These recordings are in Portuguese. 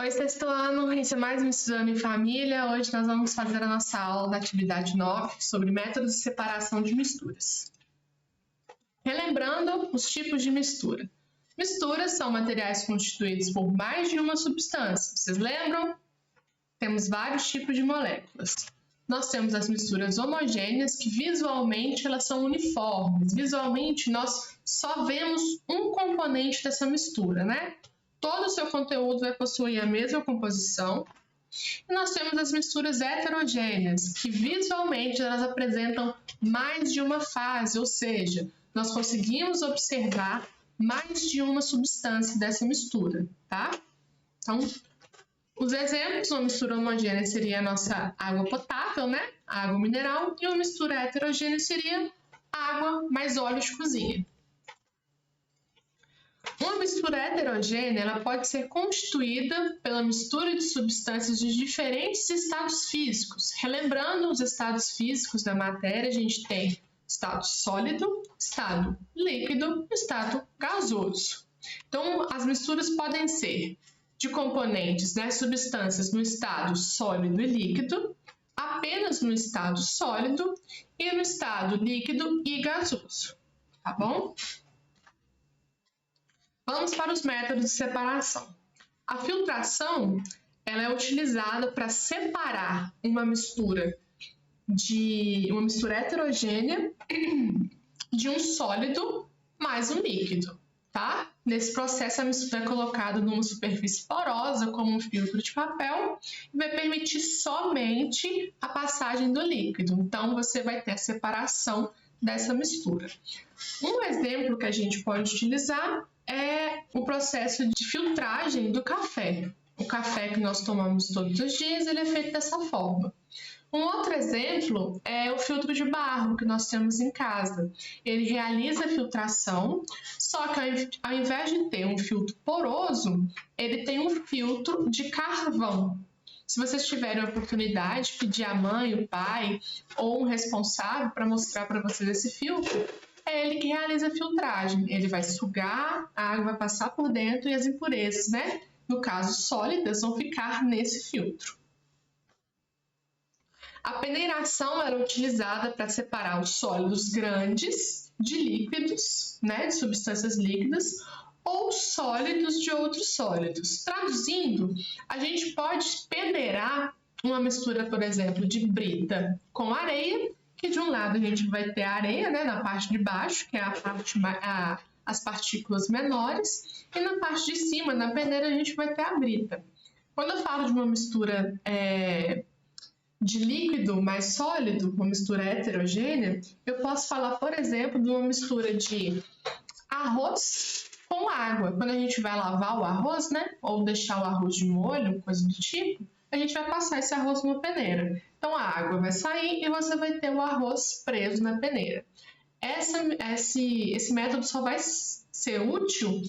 Oi, sexto ano, esse é mais um Estudando em Família. Hoje nós vamos fazer a nossa aula da atividade 9 sobre métodos de separação de misturas. Relembrando os tipos de mistura. Misturas são materiais constituídos por mais de uma substância. Vocês lembram? Temos vários tipos de moléculas. Nós temos as misturas homogêneas, que visualmente elas são uniformes. Visualmente nós só vemos um componente dessa mistura, né? Todo o seu conteúdo vai possuir a mesma composição. E nós temos as misturas heterogêneas, que visualmente elas apresentam mais de uma fase, ou seja, nós conseguimos observar mais de uma substância dessa mistura, tá? Então, os exemplos, uma mistura homogênea seria a nossa água potável, né? Água mineral, e uma mistura heterogênea seria água mais óleo de cozinha. Uma mistura heterogênea ela pode ser constituída pela mistura de substâncias de diferentes estados físicos. Relembrando os estados físicos da matéria, a gente tem estado sólido, estado líquido e estado gasoso. Então, as misturas podem ser de componentes, né, substâncias no estado sólido e líquido, apenas no estado sólido e no estado líquido e gasoso, tá bom? Vamos para os métodos de separação. A filtração ela é utilizada para separar uma mistura heterogênea de um sólido mais um líquido, tá? Nesse processo a mistura é colocada numa superfície porosa, como um filtro de papel, e vai permitir somente a passagem do líquido. Então você vai ter a separação dessa mistura. Um exemplo que a gente pode utilizar é o processo de filtragem do café. O café que nós tomamos todos os dias, ele é feito dessa forma. Um outro exemplo é o filtro de barro que nós temos em casa. Ele realiza a filtração, só que ao invés de ter um filtro poroso, ele tem um filtro de carvão. Se vocês tiverem a oportunidade, pedir a mãe, o pai ou um responsável para mostrar para vocês esse filtro, é ele que realiza a filtragem. Ele vai sugar, a água vai passar por dentro e as impurezas, né? No caso, sólidas, vão ficar nesse filtro. A peneiração era utilizada para separar os sólidos grandes de líquidos, né? De substâncias líquidas, ou sólidos de outros sólidos. Traduzindo, a gente pode peneirar uma mistura, por exemplo, de brita com areia, que de um lado a gente vai ter a areia, né, na parte de baixo, que é as partículas menores, e na parte de cima, na peneira, a gente vai ter a brita. Quando eu falo de uma mistura de líquido mais sólido, uma mistura heterogênea, eu posso falar, por exemplo, de uma mistura de arroz com água. Quando a gente vai lavar o arroz, né, ou deixar o arroz de molho, coisa do tipo, a gente vai passar esse arroz numa peneira. Então a água vai sair e você vai ter o arroz preso na peneira. Esse método só vai ser útil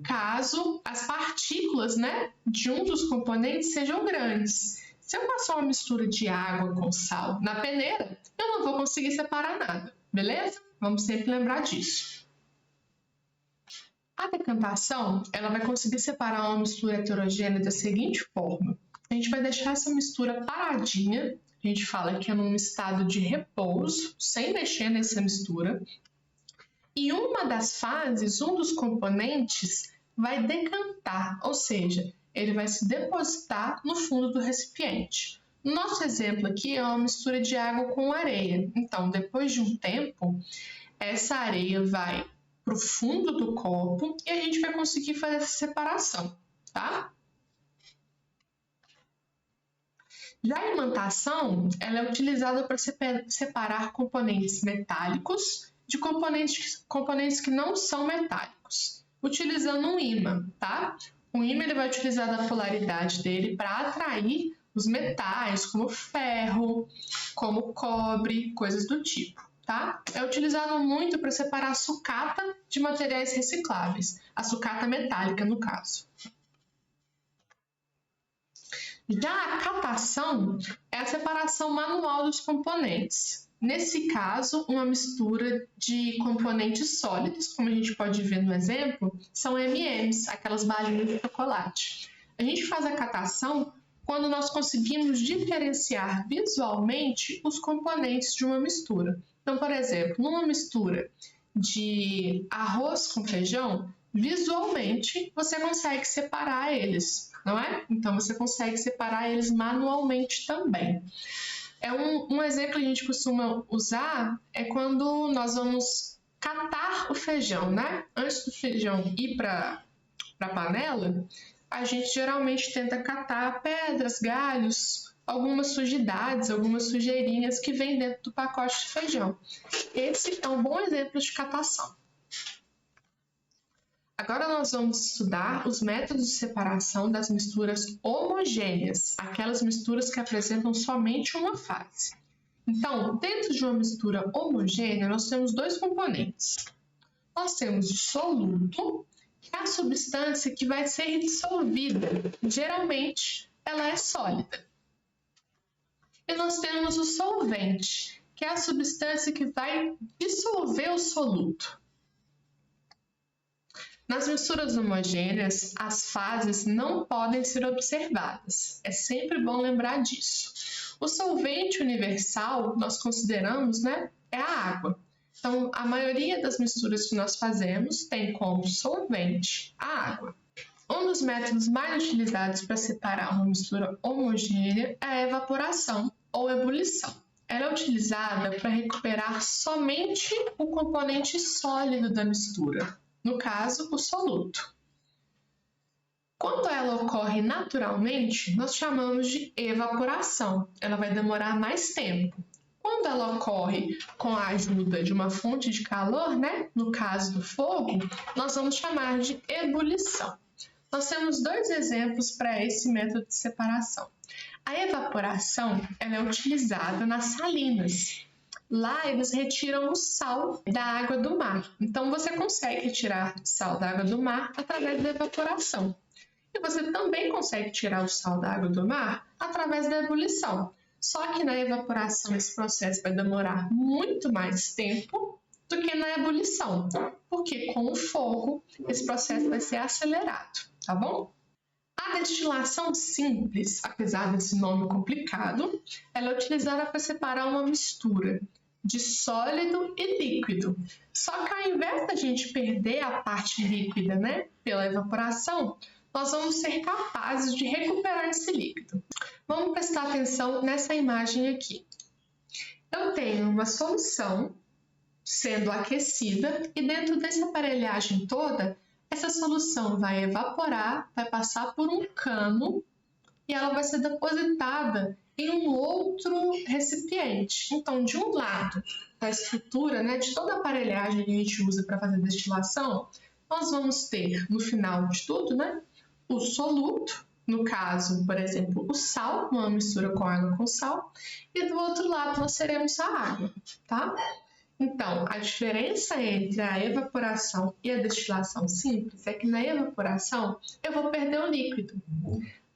caso as partículas, né, de um dos componentes sejam grandes. Se eu passar uma mistura de água com sal na peneira, eu não vou conseguir separar nada, beleza? Vamos sempre lembrar disso. A decantação, ela vai conseguir separar uma mistura heterogênea da seguinte forma. A gente vai deixar essa mistura paradinha, a gente fala que é num estado de repouso, sem mexer nessa mistura. E uma das fases, um dos componentes, vai decantar, ou seja, ele vai se depositar no fundo do recipiente. No nosso exemplo aqui é uma mistura de água com areia. Então, depois de um tempo, essa areia vai para o fundo do copo e a gente vai conseguir fazer essa separação, tá? Já a imantação, ela é utilizada para separar componentes metálicos de componentes que não são metálicos, utilizando um ímã, tá? O ímã ele vai utilizar a polaridade dele para atrair os metais, como ferro, como cobre, coisas do tipo, tá? É utilizado muito para separar sucata de materiais recicláveis, a sucata metálica no caso. Já a catação é a separação manual dos componentes. Nesse caso, uma mistura de componentes sólidos, como a gente pode ver no exemplo, são M&M's, aquelas balinhas de chocolate. A gente faz a catação quando nós conseguimos diferenciar visualmente os componentes de uma mistura. Então, por exemplo, numa mistura de arroz com feijão, visualmente você consegue separar eles, não é? Então, você consegue separar eles manualmente também. Um exemplo que a gente costuma usar é quando nós vamos catar o feijão, né? Antes do feijão ir para a panela, a gente geralmente tenta catar pedras, galhos, algumas sujidades, algumas sujeirinhas que vêm dentro do pacote de feijão. Esse é um bom exemplo de catação. Agora nós vamos estudar os métodos de separação das misturas homogêneas, aquelas misturas que apresentam somente uma fase. Então, dentro de uma mistura homogênea, nós temos dois componentes. Nós temos o soluto, que é a substância que vai ser dissolvida. Geralmente, ela é sólida. E nós temos o solvente, que é a substância que vai dissolver o soluto. Nas misturas homogêneas, as fases não podem ser observadas. É sempre bom lembrar disso. O solvente universal, nós consideramos, né, é a água. Então, a maioria das misturas que nós fazemos tem como solvente a água. Um dos métodos mais utilizados para separar uma mistura homogênea é a evaporação ou ebulição. Ela é utilizada para recuperar somente o componente sólido da mistura, no caso, o soluto. Quando ela ocorre naturalmente, nós chamamos de evaporação. Ela vai demorar mais tempo. Quando ela ocorre com a ajuda de uma fonte de calor, né? No caso do fogo, nós vamos chamar de ebulição. Nós temos dois exemplos para esse método de separação. A evaporação ela é utilizada nas salinas. Lá eles retiram o sal da água do mar. Então você consegue retirar sal da água do mar através da evaporação. E você também consegue tirar o sal da água do mar através da ebulição. Só que na evaporação esse processo vai demorar muito mais tempo do que na ebulição, porque com o fogo esse processo vai ser acelerado, tá bom? A destilação simples, apesar desse nome complicado, ela é utilizada para separar uma mistura de sólido e líquido. Só que ao invés da gente perder a parte líquida, né, pela evaporação, nós vamos ser capazes de recuperar esse líquido. Vamos prestar atenção nessa imagem aqui. Eu tenho uma solução sendo aquecida e dentro dessa aparelhagem toda, essa solução vai evaporar, vai passar por um cano e ela vai ser depositada em um outro recipiente. Então, de um lado da estrutura, né, de toda a aparelhagem que a gente usa para fazer destilação, nós vamos ter, no final de tudo, né, o soluto, no caso, por exemplo, o sal, uma mistura com água com sal, e do outro lado nós teremos a água, tá? Então, a diferença entre a evaporação e a destilação simples é que na evaporação eu vou perder o líquido.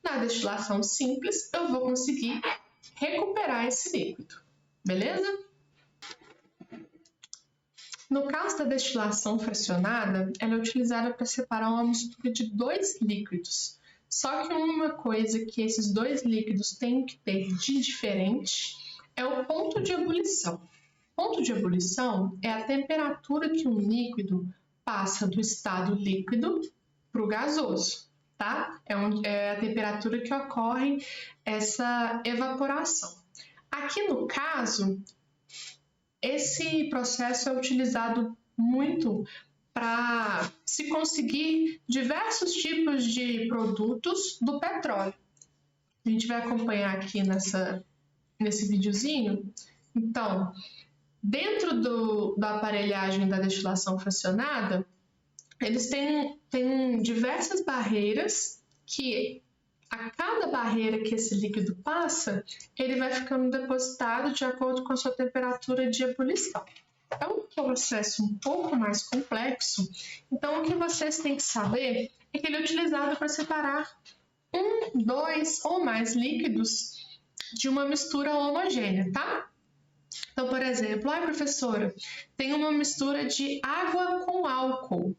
Na destilação simples, eu vou conseguir recuperar esse líquido, beleza? No caso da destilação fracionada, ela é utilizada para separar uma mistura de dois líquidos. Só que uma coisa que esses dois líquidos têm que ter de diferente é o ponto de ebulição. O ponto de ebulição é a temperatura que um líquido passa do estado líquido para o gasoso, tá? É a temperatura que ocorre essa evaporação. Aqui no caso, esse processo é utilizado muito para se conseguir diversos tipos de produtos do petróleo. A gente vai acompanhar aqui nesse videozinho. Então, dentro da aparelhagem da destilação fracionada, eles têm diversas barreiras que a cada barreira que esse líquido passa, ele vai ficando depositado de acordo com a sua temperatura de ebulição. É um processo um pouco mais complexo, então o que vocês têm que saber é que ele é utilizado para separar um, dois ou mais líquidos de uma mistura homogênea, tá? Então, por exemplo, professora, tem uma mistura de água com álcool.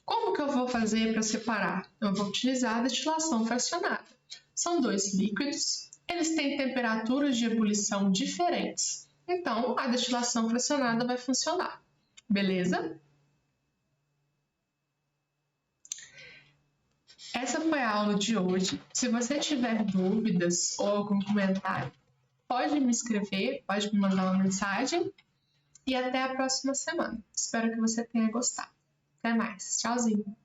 Como que eu vou fazer para separar? Eu vou utilizar a destilação fracionada. São 2 líquidos, eles têm temperaturas de ebulição diferentes. Então, a destilação fracionada vai funcionar. Beleza? Essa foi a aula de hoje. Se você tiver dúvidas ou algum comentário, pode me escrever, pode me mandar uma mensagem. E até a próxima semana. Espero que você tenha gostado. Até mais. Tchauzinho.